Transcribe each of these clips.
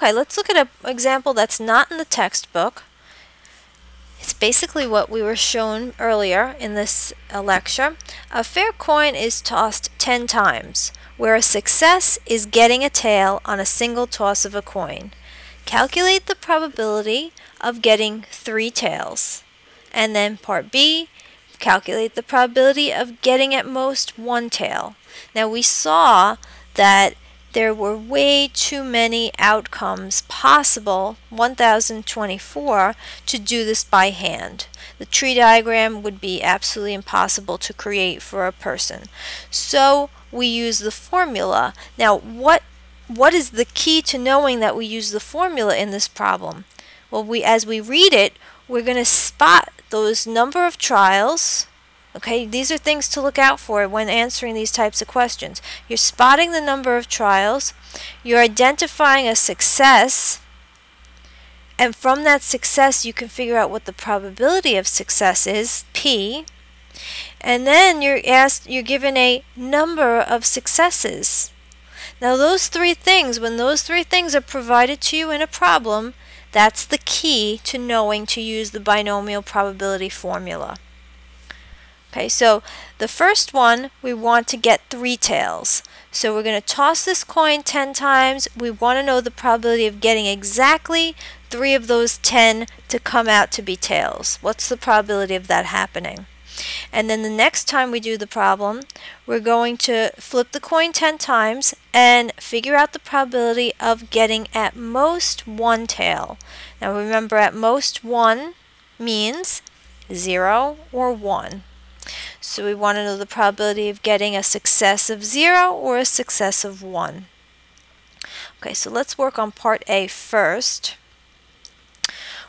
Okay, let's look at an example that's not in the textbook. It's basically what we were shown earlier in this lecture. A fair coin is tossed 10 times, where a success is getting a tail on a single toss of a coin. Calculate the probability of getting 3 tails. And then part B, calculate the probability of getting at most 1 tail. Now we saw that there were way too many outcomes possible, 1024, to do this by hand. The tree diagram would be absolutely impossible to create for a person. So we use the formula. Now what is the key to knowing that we use the formula in this problem? Well, as we read it, we're going to spot those number of trials. Okay, these are things to look out for when answering these types of questions. You're spotting the number of trials, you're identifying a success, and from that success you can figure out what the probability of success is, P, and then you're given a number of successes. Now those 3 things, when those 3 things are provided to you in a problem, that's the key to knowing to use the binomial probability formula. Okay, so the first one, we want to get 3 tails. So we're going to toss this coin 10 times. We want to know the probability of getting exactly 3 of those 10 to come out to be tails. What's the probability of that happening? And then the next time we do the problem, we're going to flip the coin 10 times and figure out the probability of getting at most 1 tail. Now remember, at most 1 means 0 or 1. So we want to know the probability of getting a success of 0 or a success of 1. Okay, so let's work on part A first,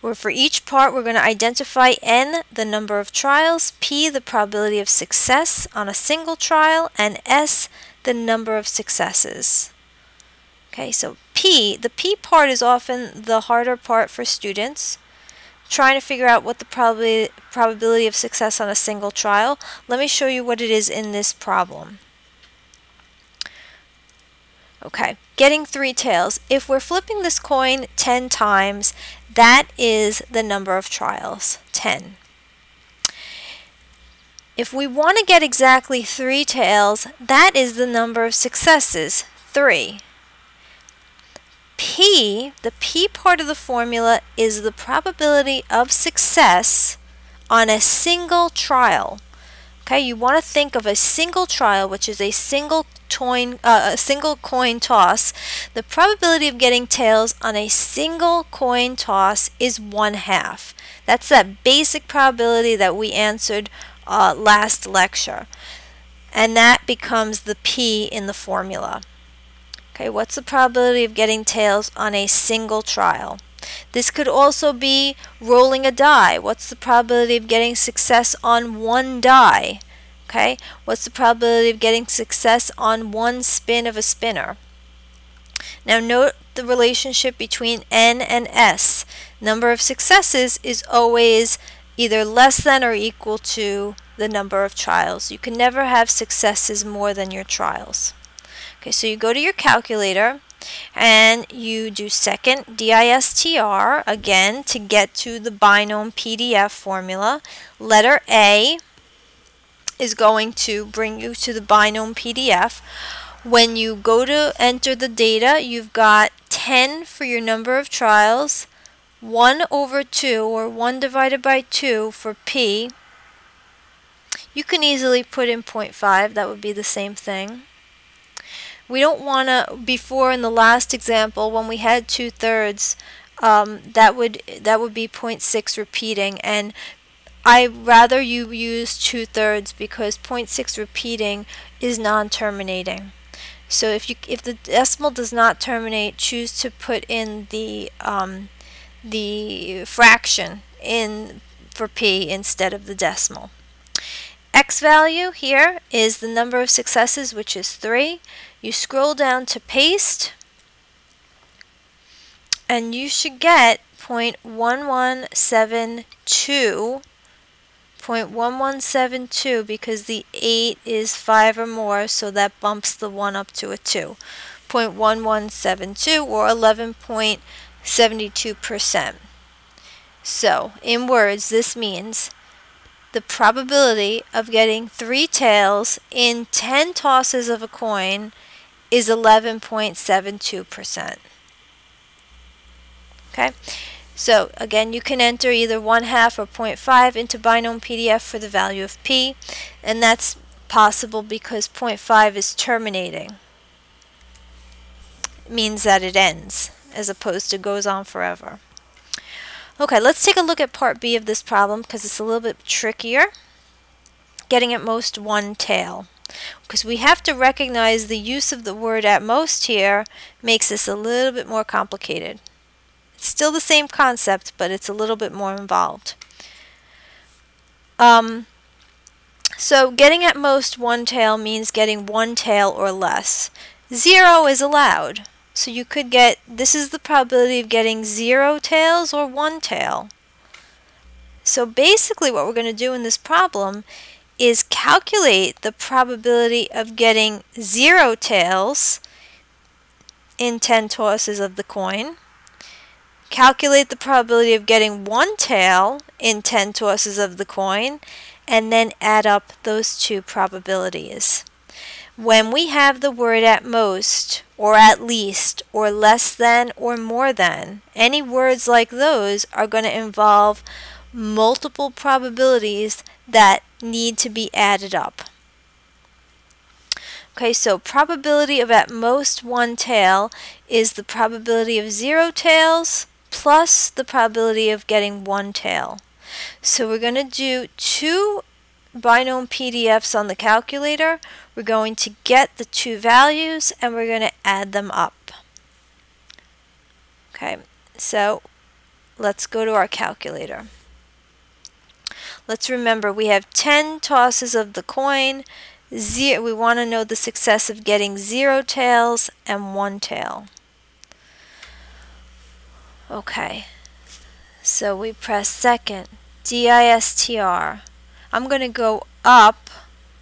where for each part we're going to identify N, the number of trials, P, the probability of success on a single trial, and S, the number of successes. Okay, so P, the P part is often the harder part for students, trying to figure out what the probability of success on a single trial. Let me show you what it is in this problem. Okay, getting 3 tails. If we're flipping this coin 10 times, that is the number of trials, 10. If we want to get exactly 3 tails, that is the number of successes, 3. P, the P part of the formula, is the probability of success on a single trial. Okay, you want to think of a single trial, which is a single coin toss. The probability of getting tails on a single coin toss is 1/2. That's that basic probability that we answered last lecture, and that becomes the P in the formula. Okay, what's the probability of getting tails on a single trial? This could also be rolling a die. What's the probability of getting success on 1 die? Okay, what's the probability of getting success on 1 spin of a spinner? Now note the relationship between N and S. Number of successes is always either less than or equal to the number of trials. You can never have successes more than your trials. Okay, so you go to your calculator and you do second DISTR again to get to the binomial PDF formula. Letter A is going to bring you to the binomial PDF. When you go to enter the data, you've got 10 for your number of trials, 1/2 or 1 divided by 2 for P. You can easily put in 0.5, that would be the same thing. We don't want to, before in the last example when we had 2/3, that would be 0.6 repeating, and I'd rather you use 2/3 because 0.6 repeating is non-terminating. So if the decimal does not terminate, choose to put in the fraction in for P instead of the decimal. X value here is the number of successes, which is 3. You scroll down to paste, and you should get 0.1172. 0.1172 because the 8 is 5 or more, so that bumps the 1 up to a 2. 0.1172 or 11.72%. So, in words, this means the probability of getting 3 tails in 10 tosses of a coin is 11.72%. Okay? So, again, you can enter either 1/2 or 0.5 into Binomial PDF for the value of P, and that's possible because 0.5 is terminating. It means that it ends, as opposed to goes on forever. Okay, let's take a look at part B of this problem because it's a little bit trickier. Getting at most 1 tail. Because we have to recognize the use of the word at most here makes this a little bit more complicated. It's still the same concept, but it's a little bit more involved. So getting at most 1 tail means getting 1 tail or less. 0 is allowed. So you could get, this is the probability of getting 0 tails or 1 tail. So basically what we're going to do in this problem is calculate the probability of getting 0 tails in 10 tosses of the coin. Calculate the probability of getting 1 tail in 10 tosses of the coin, and then add up those two probabilities. When we have the word at most, or at least, or less than, or more than, any words like those are going to involve multiple probabilities that need to be added up. Okay, so probability of at most 1 tail is the probability of 0 tails plus the probability of getting 1 tail. So we're going to do 2 Binomial PDFs on the calculator. We're going to get the 2 values and we're going to add them up. Okay, so let's go to our calculator. Let's remember we have 10 tosses of the coin. We want to know the success of getting 0 tails and 1 tail. Okay, so we press second, DISTR. I'm going to go up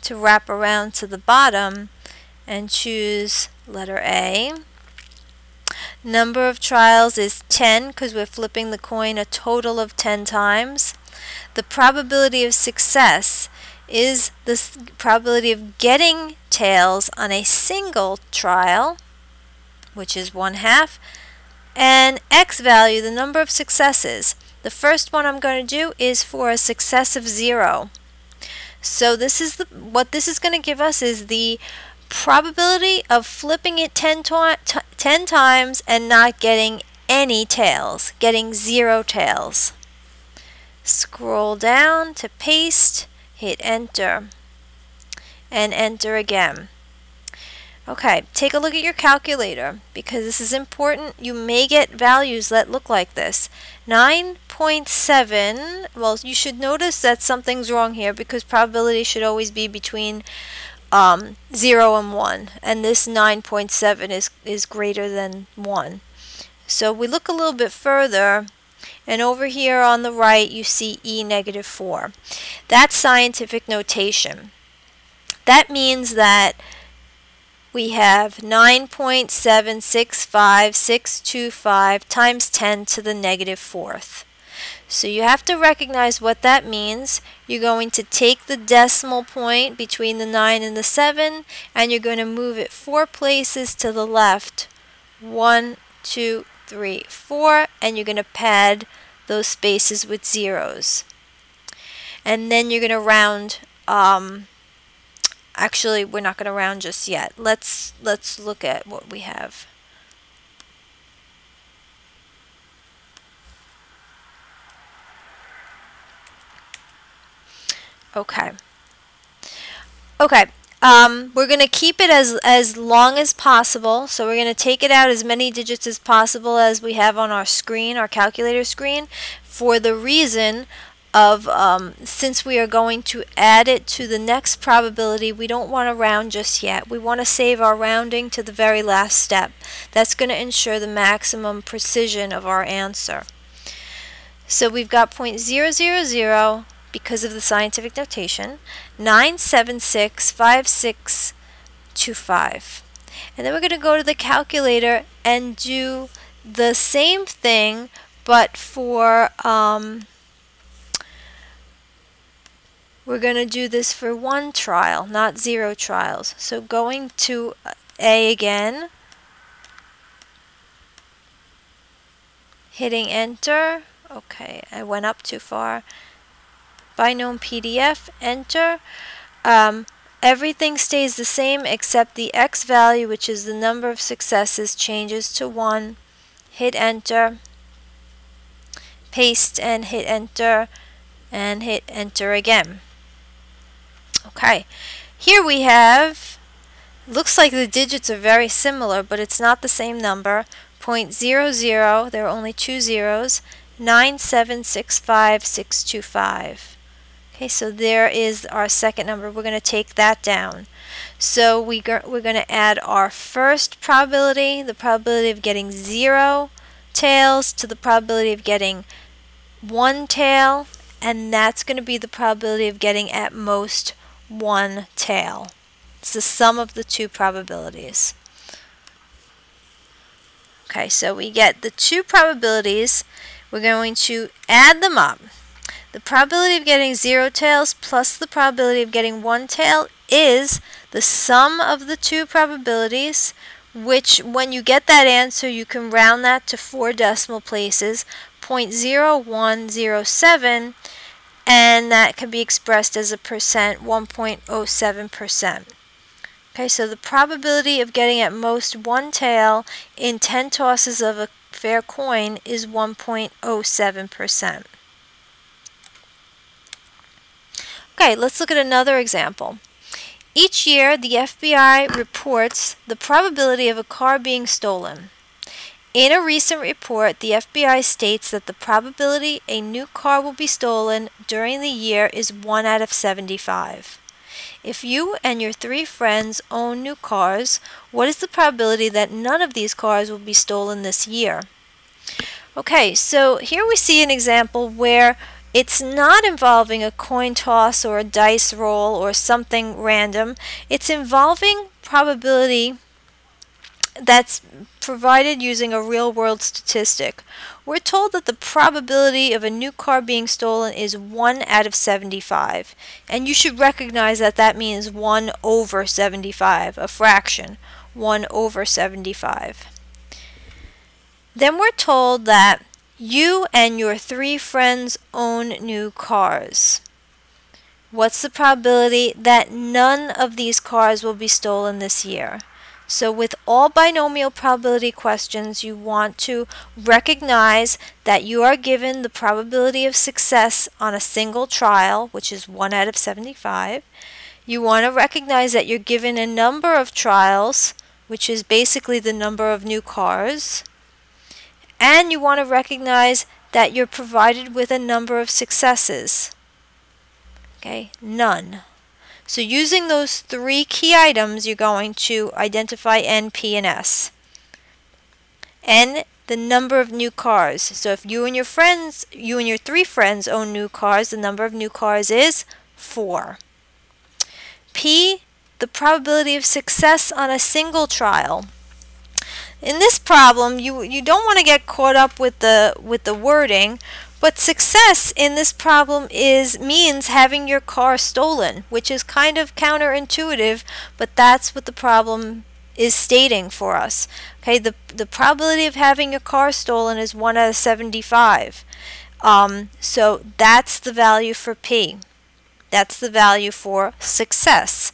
to wrap around to the bottom and choose letter A. Number of trials is 10 because we're flipping the coin a total of 10 times. The probability of success is the probability of getting tails on a single trial, which is 1/2, and X value, the number of successes. The first one I'm going to do is for a success of 0. So this is what this is going to give us is the probability of flipping it 10 times and not getting any tails, getting 0 tails. Scroll down to paste, hit enter, and enter again. Okay, take a look at your calculator because this is important. You may get values that look like this. 9.7, well, you should notice that something's wrong here because probability should always be between 0 and 1, and this 9.7 is greater than 1. So we look a little bit further, and over here on the right you see E-4. That's scientific notation. That means that we have 9.765625 times 10 to the -4th. So you have to recognize what that means. You're going to take the decimal point between the 9 and the 7 and you're going to move it 4 places to the left. 1, 2, 3, 4, and you're going to pad those spaces with zeros. And then you're going to round. Actually, we're not going to round just yet. Let's look at what we have. Okay. Okay. We're going to keep it as long as possible. So we're going to take it out as many digits as possible as we have on our screen, our calculator screen, for the reason of since we are going to add it to the next probability, we don't want to round just yet. We want to save our rounding to the very last step. That's going to ensure the maximum precision of our answer. So we've got 0.000 because of the scientific notation, 9765625. And then we're going to go to the calculator and do the same thing, but for we're going to do this for 1 trial, not 0 trials. So going to A again, hitting enter. Okay, I went up too far. Binomial PDF, enter. Everything stays the same except the X value, which is the number of successes, changes to 1. Hit enter. Paste and hit enter again. Okay, here we have, looks like the digits are very similar, but it's not the same number. 0.00, there are only 2 zeros, 9765625. Okay, so there is our second number. We're going to take that down. So we're going to add our first probability, the probability of getting 0 tails, to the probability of getting 1 tail, and that's going to be the probability of getting at most 1 tail. It's the sum of the 2 probabilities. Okay, so we get the 2 probabilities. We're going to add them up. The probability of getting 0 tails plus the probability of getting 1 tail is the sum of the 2 probabilities, which when you get that answer, you can round that to 4 decimal places, 0.0107, and that can be expressed as a percent, 1.07%. Okay, so the probability of getting at most 1 tail in 10 tosses of a fair coin is 1.07%. Okay, let's look at another example. Each year, the FBI reports the probability of a car being stolen. In a recent report, the FBI states that the probability a new car will be stolen during the year is 1 out of 75. If you and your 3 friends own new cars, what is the probability that none of these cars will be stolen this year? Okay, so here we see an example where it's not involving a coin toss or a dice roll or something random. It's involving probability that's provided using a real-world statistic. We're told that the probability of a new car being stolen is 1 out of 75. And you should recognize that that means 1 over 75, a fraction, 1 over 75. Then we're told that you and your 3 friends own new cars. What's the probability that none of these cars will be stolen this year? So with all binomial probability questions, you want to recognize that you are given the probability of success on a single trial, which is 1 out of 75. You want to recognize that you're given a number of trials, which is basically the number of new cars. And you want to recognize that you're provided with a number of successes. Okay, none. So using those 3 key items, you're going to identify N, P, and S. N, the number of new cars. So if you and your 3 friends own new cars, the number of new cars is 4. P, the probability of success on a single trial. In this problem, you don't want to get caught up with the wording, but success in this problem means having your car stolen, which is kind of counterintuitive, but that's what the problem is stating for us. Okay, the probability of having your car stolen is 1 out of 75. So that's the value for P. That's the value for success.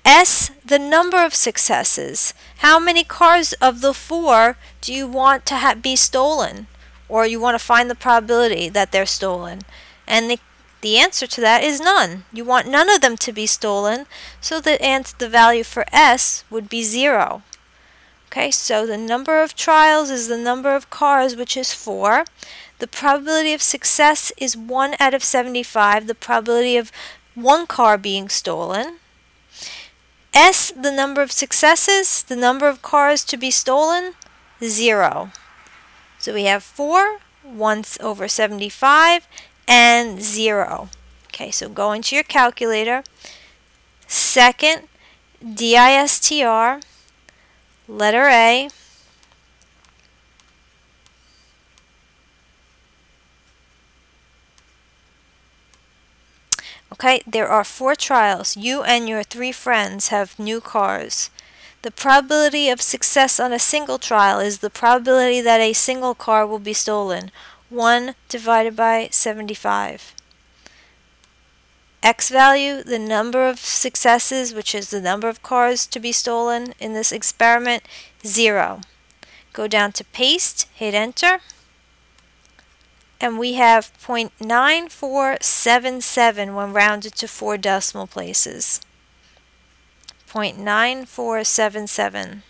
S, the number of successes. How many cars of the 4 do you want to be stolen? Or you want to find the probability that they're stolen? And the answer to that is none. You want none of them to be stolen, so the value for S would be 0. Okay, so the number of trials is the number of cars, which is 4. The probability of success is 1 out of 75, the probability of 1 car being stolen. S, the number of successes, the number of cars to be stolen, 0. So we have 4, 1 over 75, and 0. Okay, so go into your calculator. Second, DISTR, Letter A. Okay, there are 4 trials. You and your 3 friends have new cars. The probability of success on a single trial is the probability that a single car will be stolen. 1 divided by 75. X value, the number of successes, which is the number of cars to be stolen in this experiment, 0. Go down to paste, hit enter, and we have 0.9477 when rounded to 4 decimal places. 0.9477.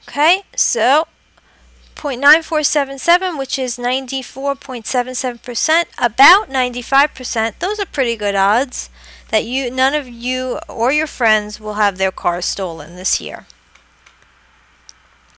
Okay, so 0.9477, which is 94.77%, about 95%. Those are pretty good odds that none of you or your friends will have their cars stolen this year.